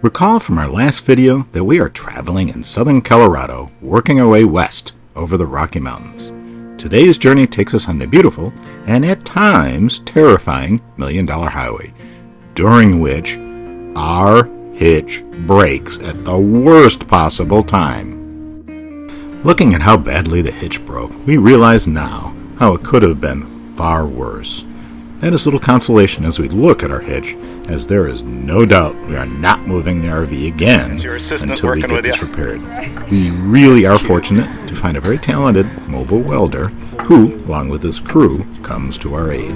Recall from our last video that we are traveling in southern Colorado, working our way west over the Rocky Mountains. Today's journey takes us on the beautiful, and at times terrifying, $1 Million Highway, during which our hitch breaks at the worst possible time. Looking at how badly the hitch broke, we realize now how it could have been far worse. That is little consolation as we look at our hitch, as there is no doubt we are not moving the RV again until we get this repaired. We really are fortunate to find a very talented mobile welder who, along with his crew, comes to our aid.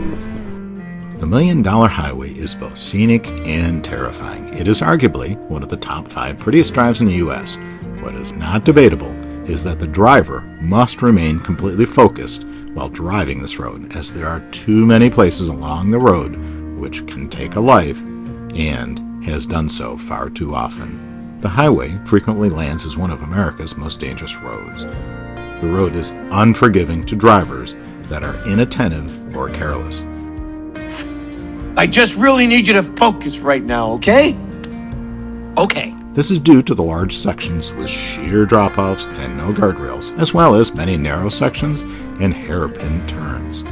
The $1 Million Highway is both scenic and terrifying. It is arguably one of the top 5 prettiest drives in the U.S. What is not debatable is that the driver must remain completely focused while driving this road, as there are too many places along the road which can take a life, and has done so far too often. The highway frequently lands as one of America's most dangerous roads. The road is unforgiving to drivers that are inattentive or careless. I just really need you to focus right now, okay? Okay. This is due to the large sections with sheer drop-offs and no guardrails, as well as many narrow sections and hairpin turns.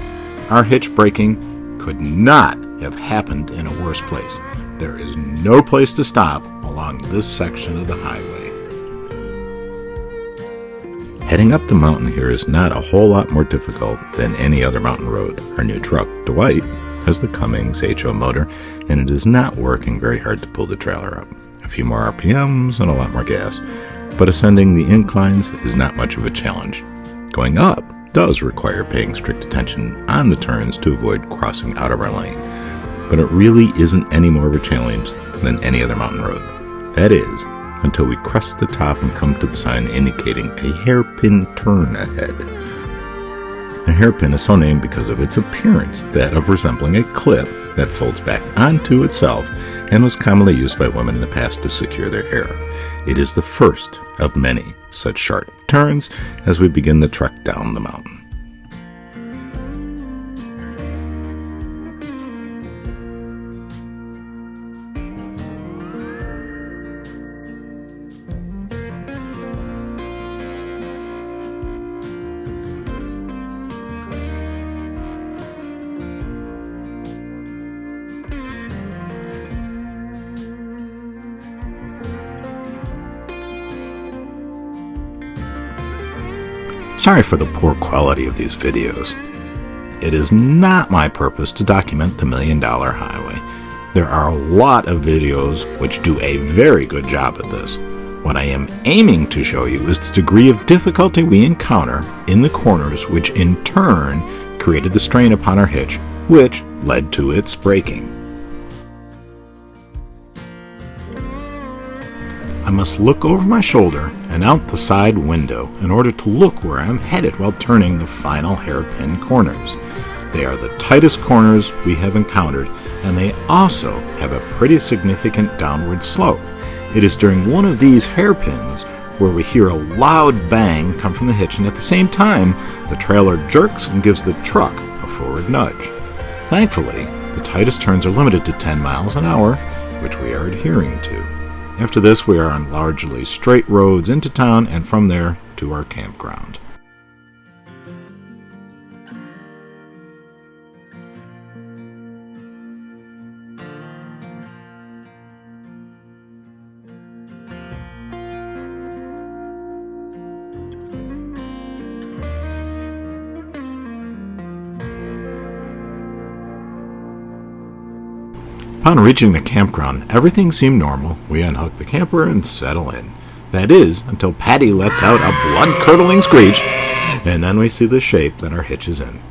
Our hitch breaking could not have happened in a worse place. There is no place to stop along this section of the highway. Heading up the mountain here is not a whole lot more difficult than any other mountain road. Our new truck, Dwight, has the Cummins HO motor, and it is not working very hard to pull the trailer up. A few more RPMs and a lot more gas, but ascending the inclines is not much of a challenge. Going up does require paying strict attention on the turns to avoid crossing out of our lane, but it really isn't any more of a challenge than any other mountain road. That is, until we crest the top and come to the sign indicating a hairpin turn ahead. A hairpin is so named because of its appearance, that of resembling a clip that folds back onto itself and was commonly used by women in the past to secure their hair. It is the first of many such sharp turns as we begin the trek down the mountain. Sorry for the poor quality of these videos. It is not my purpose to document the $1 Million Highway. There are a lot of videos which do a very good job at this. What I am aiming to show you is the degree of difficulty we encounter in the corners, which in turn created the strain upon our hitch, which led to its breaking. I must look over my shoulder and out the side window in order to look where I'm headed while turning the final hairpin corners. They are the tightest corners we have encountered, and they also have a pretty significant downward slope. It is during one of these hairpins where we hear a loud bang come from the hitch, and at the same time, the trailer jerks and gives the truck a forward nudge. Thankfully, the tightest turns are limited to 10 miles an hour, which we are adhering to. After this, we are on largely straight roads into town, and from there to our campground. Upon reaching the campground, everything seemed normal. We unhook the camper and settle in. That is, until Patty lets out a blood-curdling screech, and then we see the shape that our hitch is in.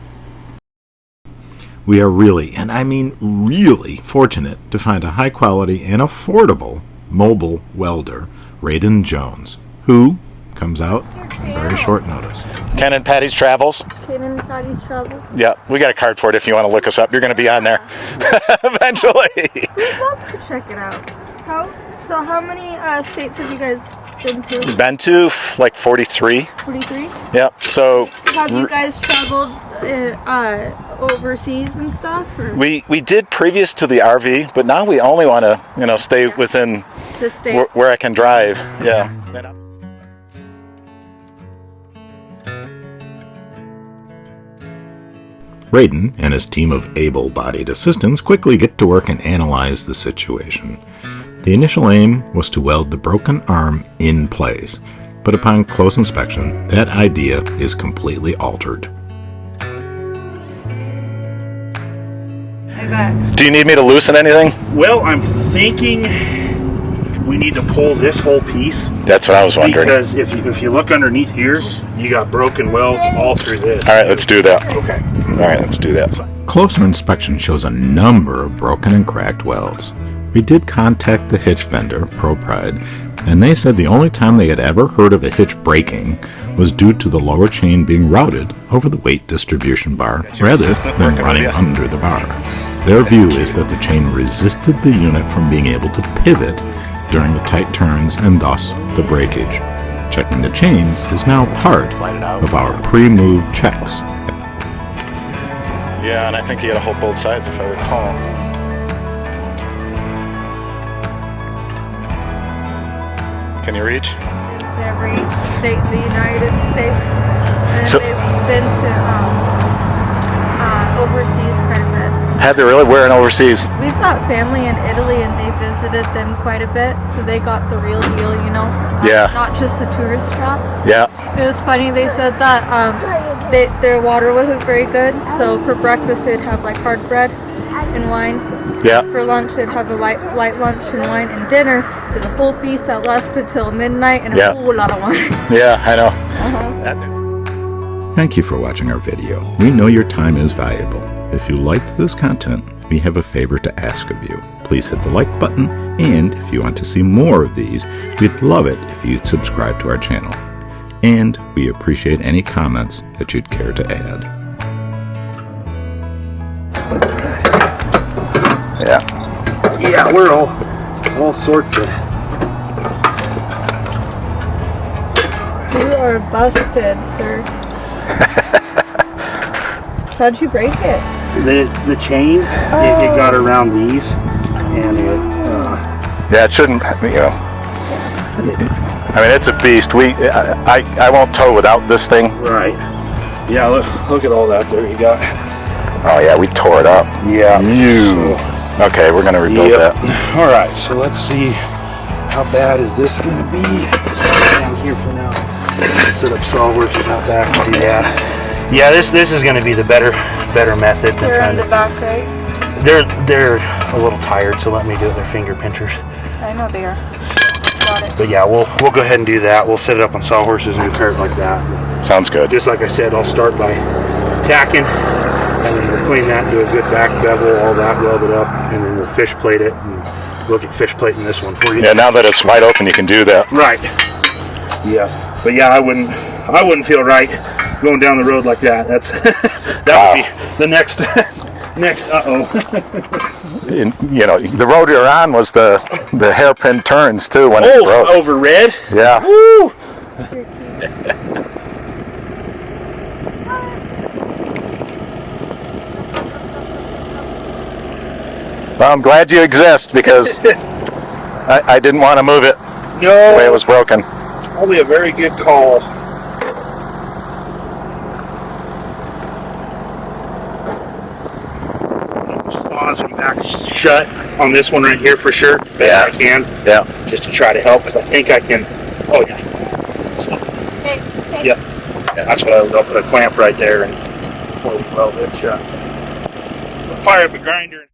We are really, and I mean really, fortunate to find a high-quality and affordable mobile welder, Braydon Jones, who comes out on very short notice. Ken and Patty's Travels. Ken and Patty's Travels. Yeah, we got a card for it if you want to look us up. You're going to be on there eventually. We'd love to check it out. How many states have you guys been to? We've been to like 43. 43? Yeah, so... Have you guys traveled overseas and stuff? Or We did previous to the RV, but now we only want to, stay within the state? where I can drive. Yeah. Braydon and his team of able-bodied assistants quickly get to work and analyze the situation. The initial aim was to weld the broken arm in place, but upon close inspection, that idea is completely altered. I bet. Do you need me to loosen anything? Well, I'm thinking we need to pull this whole piece. That's what I was wondering. Because if you look underneath here, you got broken welds all through this. All right, let's do that. Okay. All right, let's do that. Closer inspection shows a number of broken and cracked welds. We did contact the hitch vendor, Propride, and they said the only time they had ever heard of a hitch breaking was due to the lower chain being routed over the weight distribution bar rather than running under the bar. Their view is that the chain resisted the unit from being able to pivot during the tight turns and thus the breakage. Checking the chains is now part of our pre-move checks. Yeah, and I think you got to hold both sides if I recall. Can you reach? Every state in the United States, and So- they've been to overseas quite a bit. Had they really wearing overseas? We've got family in Italy, and they visited them quite a bit, so they got the real deal, Yeah. not just the tourist traps. Yeah. It was funny. They said that their water wasn't very good, so for breakfast they'd have like hard bread and wine. Yeah. For lunch they'd have a light lunch and wine, and dinner is a whole feast that lasted till midnight and Yeah. a whole lot of wine. Yeah, I know. Thank you for watching our video. We know your time is valuable. If you liked this content, we have a favor to ask of you. Please hit the like button, and if you want to see more of these, we'd love it if you'd subscribe to our channel. And we appreciate any comments that you'd care to add. Yeah. Yeah, we're all sorts of. You are busted, sir. How'd you break it? The chain, it got around these, and Yeah, it shouldn't, I mean, it's a beast. I won't tow without this thing. right. Yeah, look at all that there you got. Oh yeah, we tore it up. Yeah. Okay, we're gonna rebuild that. All right, so let's see how bad is this gonna be. Sit down here for now. Set up sawhorses out back and do that. Yeah, this is gonna be the better method than They're trying in the to. back, right? They're a little tired, so let me do it. They're finger pinchers. I know they are. Got it. But yeah, we'll go ahead and do that. We'll set it up on sawhorses and repair it like that. Sounds good. Just like I said, I'll start by tacking, and then we'll clean that, do a good back bevel, all that, weld it up, and then we'll fish plate it and look at fish plating this one for you. Yeah, now that it's wide open, you can do that. Right. Yeah. But yeah, I wouldn't feel right going down the road like that. That would be the next The road you're on was the hairpin turns too when it broke. Over red. Yeah. Woo! Well, I'm glad you exist because I didn't want to move it the way it was broken. Probably a very good call. Saws them back shut on this one right here for sure. Yeah. I can. Yeah. Just to try to help, because I think I can. Oh yeah. So, Hey. yep. Yeah, that's what I'll put a clamp right there and before we weld it shut. Fire up a grinder.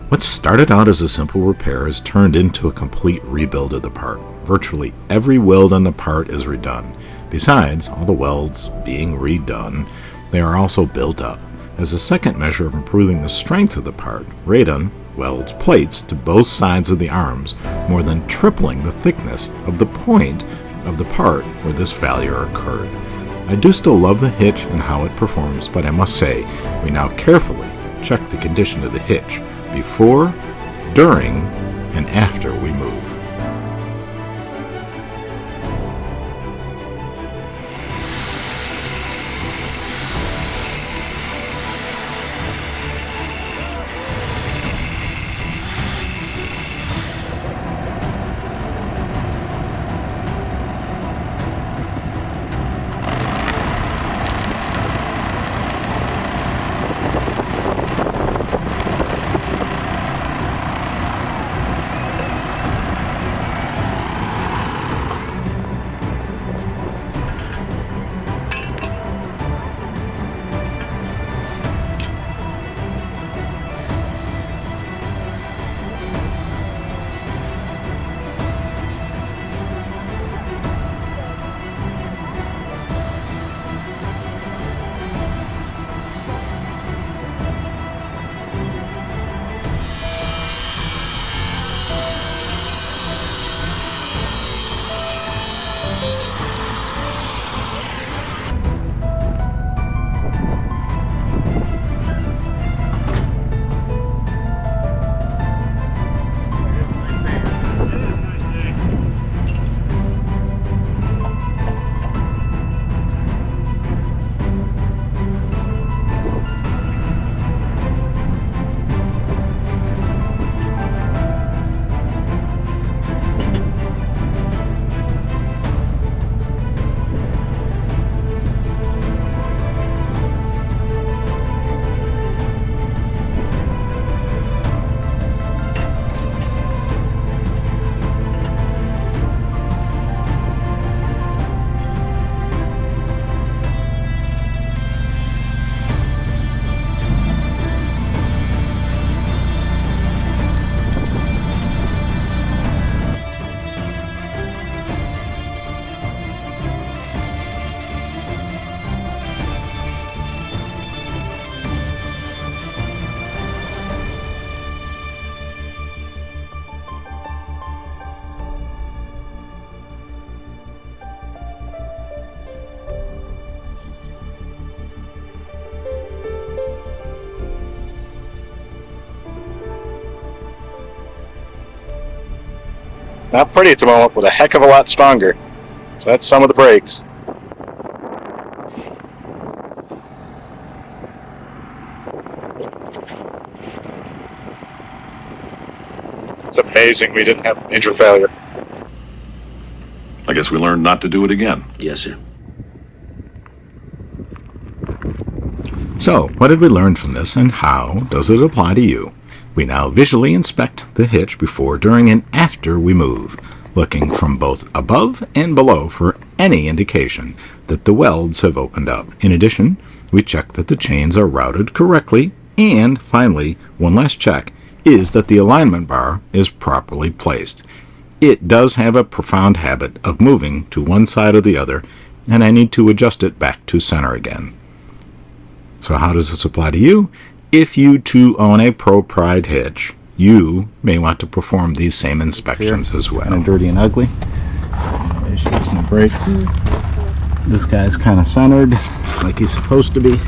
What started out as a simple repair has turned into a complete rebuild of the part. Virtually every weld on the part is redone. Besides all the welds being redone, they are also built up. As a second measure of improving the strength of the part, Braydon welds plates to both sides of the arms, more than tripling the thickness of the point of the part where this failure occurred. I do still love the hitch and how it performs, but I must say, we now carefully check the condition of the hitch before, during, and after we move. Not pretty at the moment, but a heck of a lot stronger. So that's some of the brakes. It's amazing we didn't have major failure. I guess we learned not to do it again. Yes, sir. So, what did we learn from this, and how does it apply to you? We now visually inspect the hitch before, during, and after we move, looking from both above and below for any indication that the welds have opened up. In addition, we check that the chains are routed correctly, and finally, one last check is that the alignment bar is properly placed. It does have a profound habit of moving to one side or the other, and I need to adjust it back to center again. So how does this apply to you? If you too own a Propride hitch, you may want to perform these same inspections as well. Kind of dirty and ugly. Issues in the brakes. This guy's kind of centered, like he's supposed to be.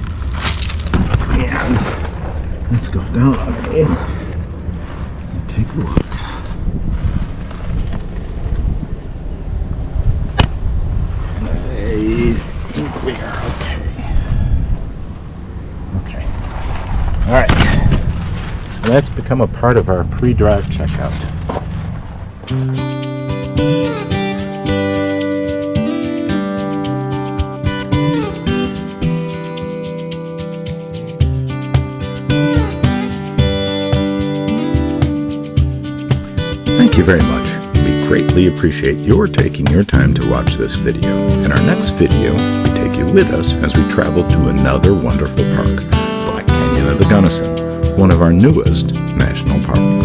And let's go down and take a look. And I think we are okay. Okay. All right. So that's become a part of our pre-drive checkout. Thank you very much. We greatly appreciate your taking your time to watch this video. In our next video, we take you with us as we travel to another wonderful park, Black Canyon of the Gunnison, one of our newest national parks.